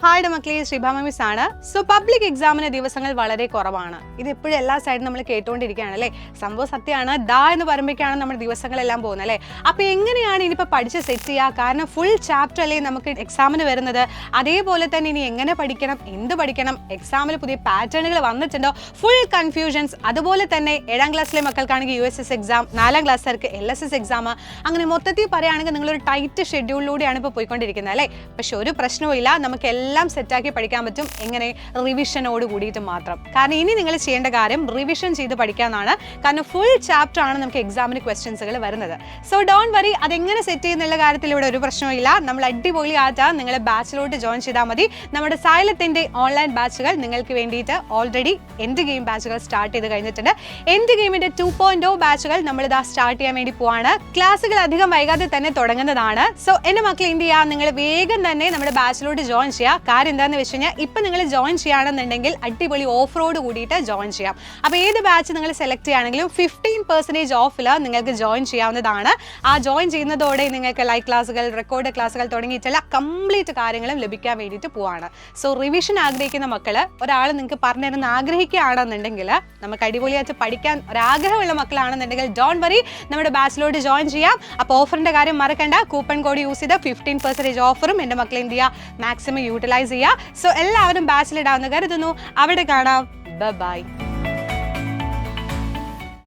Hi മക്കളെ, Sreebhama miss ആണ്. So public എക്സാമിന് ദിവസങ്ങൾ വളരെ കുറവാണ്. ഇത് എപ്പോഴും എല്ലാ സൈഡും നമ്മൾ കേട്ടുകൊണ്ടിരിക്കുകയാണ് അല്ലേ. സംഭവം സത്യമാണ്. ദാ എന്ന് പറയുമ്പോഴേക്കാണ് നമ്മുടെ ദിവസങ്ങളെല്ലാം പോകുന്നത് അല്ലേ. അപ്പോൾ എങ്ങനെയാണ് ഇനിയിപ്പോൾ പഠിച്ച് സെറ്റ് ചെയ്യുക? കാരണം ഫുൾ ചാപ്റ്റർ അല്ലേ നമുക്ക് എക്സാമിന് വരുന്നത്. അതേപോലെ തന്നെ ഇനി എങ്ങനെ പഠിക്കണം, എന്ത് പഠിക്കണം, എക്സാമിൽ പുതിയ പാറ്റേണുകൾ വന്നിട്ടുണ്ടോ, ഫുൾ കൺഫ്യൂഷൻസ്. അതുപോലെ തന്നെ 7ാം ക്ലാസ്സിലെ മക്കൾക്കാണെങ്കിൽ USS എക്സാം, 4ാം ക്ലാസ്സുകാർക്ക് LSS എക്സാം. അങ്ങനെ മൊത്തത്തിൽ പറയുകയാണെങ്കിൽ നിങ്ങളൊരു ടൈറ്റ് ഷെഡ്യൂളിലൂടെയാണ് ഇപ്പോൾ പോയിക്കൊണ്ടിരിക്കുന്നത് അല്ലേ. പക്ഷെ ഒരു പ്രശ്നവും ഇല്ല, നമുക്ക് എല്ലാം സെറ്റാക്കി പഠിക്കാൻ പറ്റും. എങ്ങനെ? റിവിഷനോട് കൂടിയിട്ട് മാത്രം. കാരണം ഇനി നിങ്ങൾ ചെയ്യേണ്ട കാര്യം റിവിഷൻ ചെയ്ത് പഠിക്കാനാണ്. കാരണം ഫുൾ ചാപ്റ്റർ ആണ് നമുക്ക് എക്സാമിന് ക്വസ്റ്റ്യൻസുകൾ വരുന്നത്. സോ ഡോണ്ട് വറി, അതെങ്ങനെ സെറ്റ് ചെയ്യുന്നുള്ള കാര്യത്തിൽ ഇവിടെ ഒരു പ്രശ്നമില്ല. നമ്മൾ അടിപൊളി ആയിട്ട് നിങ്ങളെ ബാച്ചിലോട്ട് ജോയിൻ ചെയ്താൽ മതി. നമ്മുടെ സൈലത്തിന്റെ ഓൺലൈൻ ബാച്ചുകൾ നിങ്ങൾക്ക് വേണ്ടിയിട്ട് ഓൾറെഡി എൻഡ് ഗെയിം ബാച്ചുകൾ സ്റ്റാർട്ട് ചെയ്ത് കഴിഞ്ഞിട്ടുണ്ട്. എൻഡ് ഗെയിമിന്റെ 2.0 ബാച്ചുകൾ നമ്മളിതാ സ്റ്റാർട്ട് ചെയ്യാൻ വേണ്ടി പോവാണ്. ക്ലാസ്സുകൾ അധികം വൈകാതെ തന്നെ തുടങ്ങുന്നതാണ്. സോ എന്റെ മക്കൾ എന്ത് ചെയ്യുക, നിങ്ങൾ വേഗം തന്നെ നമ്മുടെ ബാച്ചിലോട്ട് ജോയിൻ ചെയ്യുക. കാര്യം എന്താണെന്ന് വെച്ച് കഴിഞ്ഞാൽ ഇപ്പം നിങ്ങൾ ജോയിൻ ചെയ്യുകയാണെന്നുണ്ടെങ്കിൽ അടിപൊളി ഓഫറോട് കൂടിയിട്ട് ജോയിൻ ചെയ്യാം. അപ്പോൾ ഏത് ബാച്ച് നിങ്ങൾ സെലക്ട് ചെയ്യുകയാണെങ്കിലും 15% ഓഫിൽ നിങ്ങൾക്ക് ജോയിൻ ചെയ്യാവുന്നതാണ്. ആ ജോയിൻ ചെയ്യുന്നതോടെ നിങ്ങൾക്ക് ലൈവ് ക്ലാസ്സുകൾ, റെക്കോർഡ് ക്ലാസ്സുകൾ തുടങ്ങിയിട്ടുള്ള കംപ്ലീറ്റ് കാര്യങ്ങളും ലഭിക്കാൻ വേണ്ടിയിട്ട് പോവാണ്. സോ റിവിഷൻ ആഗ്രഹിക്കുന്ന മക്കൾ, ഒരാൾ നിങ്ങൾക്ക് പറഞ്ഞു തരുന്ന ആഗ്രഹിക്കുകയാണെന്നുണ്ടെങ്കിൽ, നമുക്ക് അടിപൊളിയായിട്ട് പഠിക്കാൻ ഒരാഗ്രഹമുള്ള മക്കളാണെന്നുണ്ടെങ്കിൽ ഡോണ്ട് വറി, നമ്മുടെ ബാച്ചിലോട്ട് ജോയിൻ ചെയ്യാം. അപ്പോൾ ഓഫറിൻ്റെ കാര്യം മറക്കണ്ട. കൂപ്പൺ കോഡ് യൂസ് ചെയ്ത് 15% ഓഫറും എൻ്റെ മക്കളെ എന്ത് ചെയ്യുക, മാക്സിമം യൂട്ടിലൈസ് ചെയ്യുക. സോ എല്ലാവരും ബാച്ചിലിടാമെന്ന് കരുതുന്നു. അവിടെ കാണാം. ബൈ.